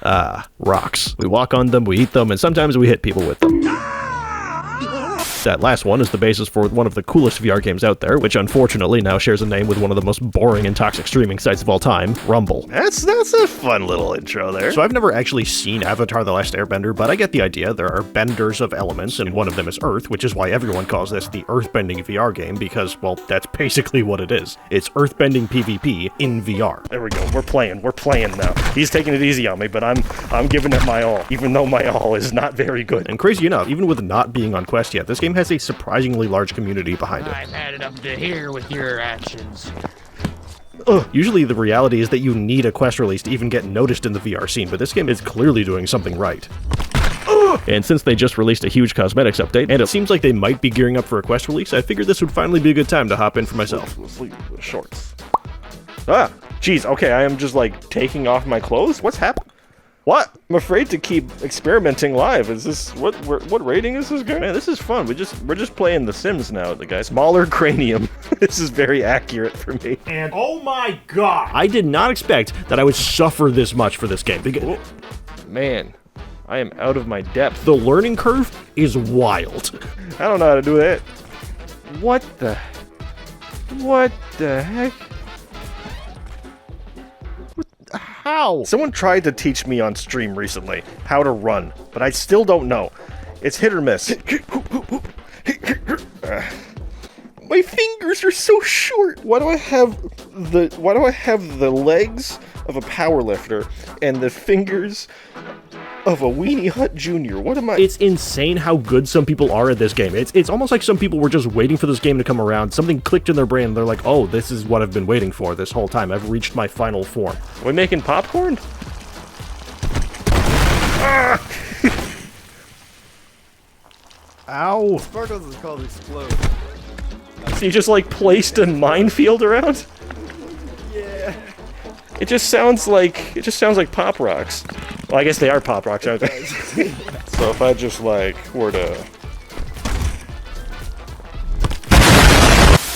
Rocks. We walk on them, we eat them, and sometimes we hit people with them. That last one is the basis for one of the coolest VR games out there, which unfortunately now shares a name with one of the most boring and toxic streaming sites of all time, Rumble. That's a fun little intro there. So I've never actually seen Avatar: The Last Airbender, but I get the idea. There are benders of elements, and one of them is Earth, which is why everyone calls this the Earthbending VR game, because, well, that's basically what it is. It's Earthbending PvP in VR. There we go. We're playing now. He's taking it easy on me, but I'm giving it my all, even though my all is not very good. And crazy enough, even with not being on Quest yet, this game has a surprisingly large community behind it. I've had it up to here with your actions. Usually the reality is that you need a Quest release to even get noticed in the VR scene, but this game is clearly doing something right. And since they just released a huge cosmetics update, and it seems like they might be gearing up for a Quest release, I figured this would finally be a good time to hop in for myself. Shorts. Jeez, okay, I am just like taking off my clothes? What's happening? What? I'm afraid to keep experimenting live. Is this what rating is this game? Man, this is fun. We're just playing The Sims now, the guy. Smaller cranium. This is very accurate for me. And oh my god! I did not expect that I would suffer this much for this game. Because man, I am out of my depth. The learning curve is wild. I don't know how to do that. What the heck? How? Someone tried to teach me on stream recently how to run, but I still don't know. It's hit or miss. My fingers are so short. Why do I have the legs of a powerlifter and the fingers of a Weenie Hut Jr.? What am I? It's insane how good some people are at this game. It's almost like some people were just waiting for this game to come around. Something clicked in their brain and they're like, oh, this is what I've been waiting for this whole time. I've reached my final form. Are we making popcorn? Ow. Sparkles is called explode. So you just like placed a minefield around? Yeah. It just sounds like pop rocks. Well, I guess they are pop rocks, aren't they? So if I just like were to...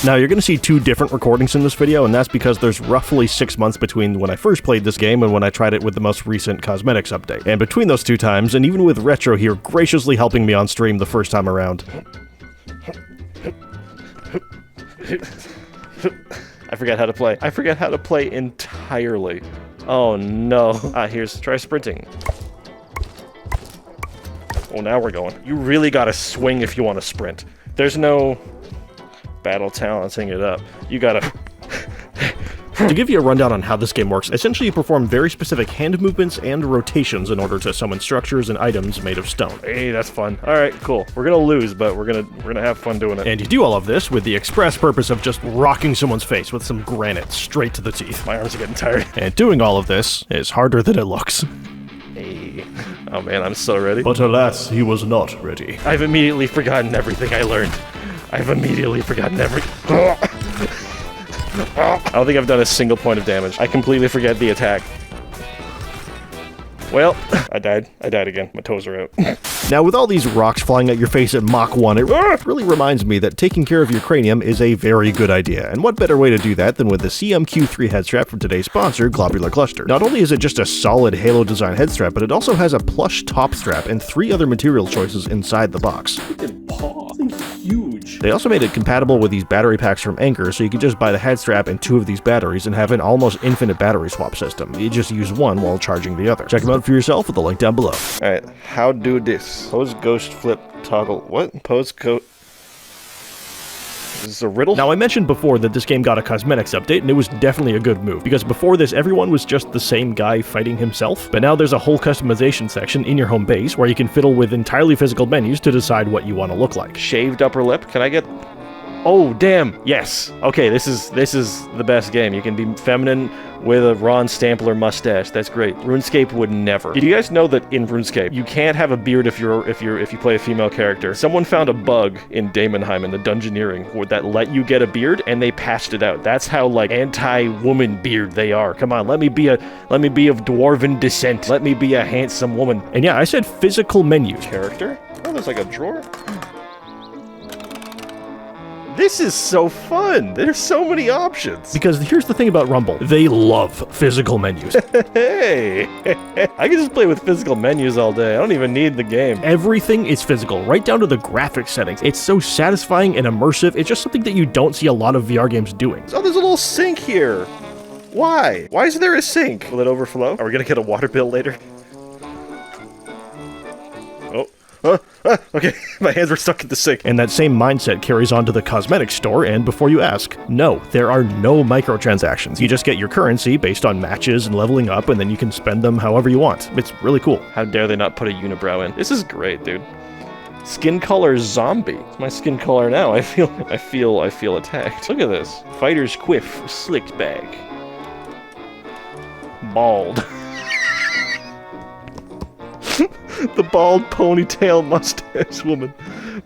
Now, you're going to see two different recordings in this video, and that's because there's roughly 6 months between when I first played this game and when I tried it with the most recent cosmetics update. And between those two times, and even with Retro here graciously helping me on stream the first time around... I forgot how to play. I forgot how to play entirely. Oh no. Try sprinting. Oh, now we're going. You really gotta swing if you want to sprint. There's no battle talenting it up. You gotta... To give you a rundown on how this game works, essentially you perform very specific hand movements and rotations in order to summon structures and items made of stone. Hey, that's fun. Alright, cool. We're gonna lose, but we're gonna have fun doing it. And you do all of this with the express purpose of just rocking someone's face with some granite straight to the teeth. My arms are getting tired. And doing all of this is harder than it looks. Hey. Oh man, I'm so ready. But alas, he was not ready. I've immediately forgotten everything I learned. I've immediately forgotten everything. I don't think I've done a single point of damage. I completely forget the attack. Well, I died. I died again. My toes are out. Now, with all these rocks flying at your face at Mach 1, it really reminds me that taking care of your cranium is a very good idea. And what better way to do that than with the CMQ3 headstrap from today's sponsor, Globular Cluster. Not only is it just a solid Halo design headstrap, but it also has a plush top strap and 3 other material choices inside the box. Huge. They also made it compatible with these battery packs from Anchor, so you can just buy the headstrap and 2 of these batteries and have an almost infinite battery swap system. You just use one while charging the other. Check them out for yourself with the link down below. Alright, how do this? Pose ghost flip toggle. What? Pose ghost. Is this a riddle? Now, I mentioned before that this game got a cosmetics update, and it was definitely a good move, because before this, everyone was just the same guy fighting himself. But now there's a whole customization section in your home base where you can fiddle with entirely physical menus to decide what you want to look like. Shaved upper lip? Can I get... Oh, damn! Yes! Okay, this is the best game. You can be feminine with a Ron Stampler mustache. That's great. RuneScape would never. Did you guys know that in RuneScape, you can't have a beard if you play a female character? Someone found a bug in Daemonheim in the Dungeoneering that let you get a beard, and they patched it out. That's how like anti-woman beard they are. Come on, let me be of dwarven descent. Let me be a handsome woman. And yeah, I said physical menus. Character? Oh, there's like a drawer. This is so fun. There's so many options. Because here's the thing about Rumble. They love physical menus. Hey, I can just play with physical menus all day. I don't even need the game. Everything is physical, right down to the graphics settings. It's so satisfying and immersive. It's just something that you don't see a lot of VR games doing. Oh, there's a little sink here. Why? Why is there a sink? Will it overflow? Are we gonna get a water bill later? Okay, my hands were stuck in the sink. And that same mindset carries on to the cosmetics store, and before you ask, no, there are no microtransactions. You just get your currency based on matches and leveling up, and then you can spend them however you want. It's really cool. How dare they not put a unibrow in? This is great, dude. Skin color zombie. It's my skin color now. I feel attacked. Look at this. Fighter's quiff, slicked back. Bald. The bald ponytail mustache woman.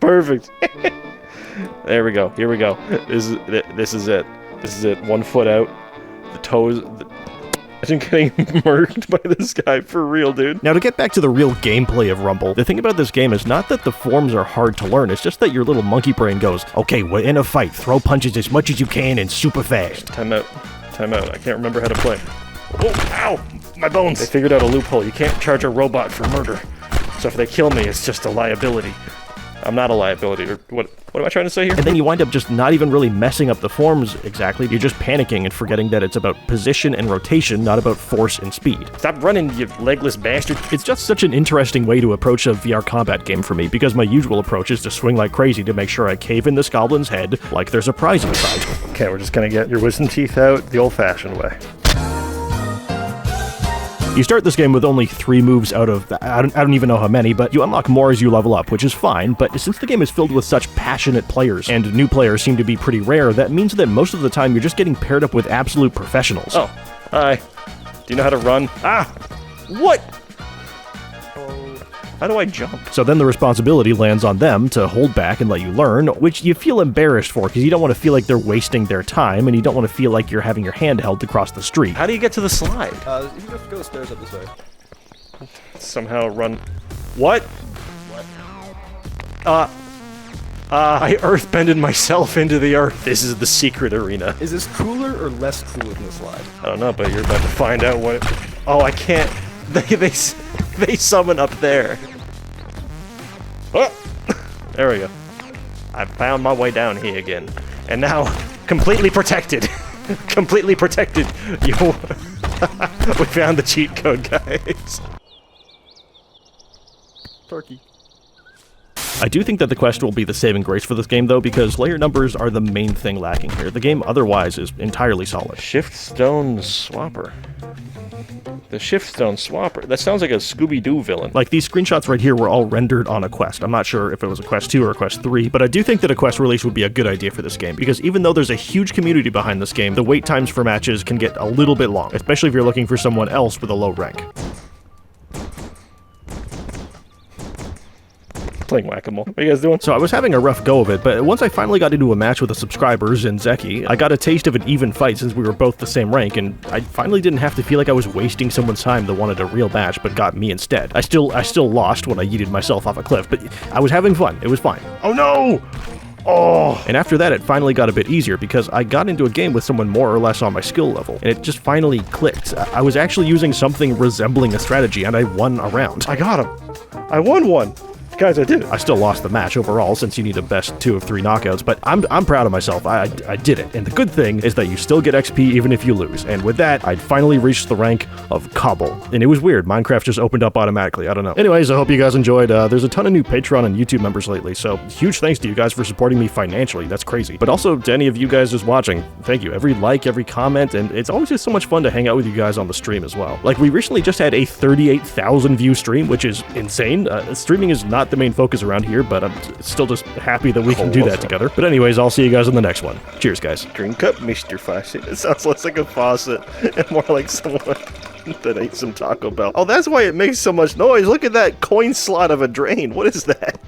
Perfect. There we go. Here we go. This is it. This is it. 1 foot out. The toes. Imagine getting murked by this guy for real, dude. Now, to get back to the real gameplay of Rumble, the thing about this game is not that the forms are hard to learn, it's just that your little monkey brain goes, okay, we're in a fight, throw punches as much as you can and super fast. Time out. Time out. I can't remember how to play. Oh, ow! My bones! They figured out a loophole. You can't charge a robot for murder. So if they kill me, it's just a liability. I'm not a liability, or what am I trying to say here? And then you wind up just not even really messing up the forms exactly. You're just panicking and forgetting that it's about position and rotation, not about force and speed. Stop running, you legless bastard. It's just such an interesting way to approach a VR combat game for me, because my usual approach is to swing like crazy to make sure I cave in this goblin's head like there's a prize inside. Okay, we're just gonna get your wisdom teeth out the old-fashioned way. You start this game with only 3 moves out of, I don't even know how many, but you unlock more as you level up, which is fine, but since the game is filled with such passionate players, and new players seem to be pretty rare, that means that most of the time you're just getting paired up with absolute professionals. Oh, hi. Do you know how to run? Ah! What? How do I jump? So then the responsibility lands on them to hold back and let you learn, which you feel embarrassed for, because you don't want to feel like they're wasting their time, and you don't want to feel like you're having your hand held to cross the street. How do you get to the slide? You can just go the stairs up this way. Somehow run... What? I earthbended myself into the earth. This is the secret arena. Is this cooler or less cool than the slide? I don't know, but you're about to find out what it... Oh, I can't... They summon up there. Oh! There we go. I found my way down here again. And now, completely protected. Completely protected. We found the cheat code, guys. Turkey. I do think that the quest will be the saving grace for this game, though, because layer numbers are the main thing lacking here. The game otherwise is entirely solid. Shift stone swapper. The shift stone swapper. That sounds like a Scooby-Doo villain. Like, these screenshots right here were all rendered on a quest. I'm not sure if it was a quest 2 or a quest 3, but I do think that a quest release would be a good idea for this game, because even though there's a huge community behind this game, the wait times for matches can get a little bit long, especially if you're looking for someone else with a low rank. Playing whack-a-mole. What are you guys doing? So I was having a rough go of it, but once I finally got into a match with the subscribers in Zeki, I got a taste of an even fight since we were both the same rank, and I finally didn't have to feel like I was wasting someone's time that wanted a real match but got me instead. I still lost when I yeeted myself off a cliff, but I was having fun. It was fine. Oh no! Oh! And after that, it finally got a bit easier because I got into a game with someone more or less on my skill level, and it just finally clicked. I was actually using something resembling a strategy, and I won a round. I got him. I won one. Guys, I did it. I still lost the match overall since you need a best 2 of 3 knockouts, but I'm proud of myself. I did it. And the good thing is that you still get XP even if you lose. And with that, I'd finally reached the rank of Cobble. And it was weird. Minecraft just opened up automatically. I don't know. Anyways, I hope you guys enjoyed. There's a ton of new Patreon and YouTube members lately, so huge thanks to you guys for supporting me financially. That's crazy. But also to any of you guys just watching, thank you. Every like, every comment, and it's always just so much fun to hang out with you guys on the stream as well. Like, we recently just had a 38,000 view stream, which is insane. Streaming is not the main focus around here, but I'm still just happy that we can do that together. But anyways, I'll see you guys in the next one. Cheers, guys. Drink up, Mr. Faucet. It sounds less like a faucet and more like someone that ate some Taco Bell. Oh, that's why it makes so much noise. Look at that coin slot of a drain. What is that?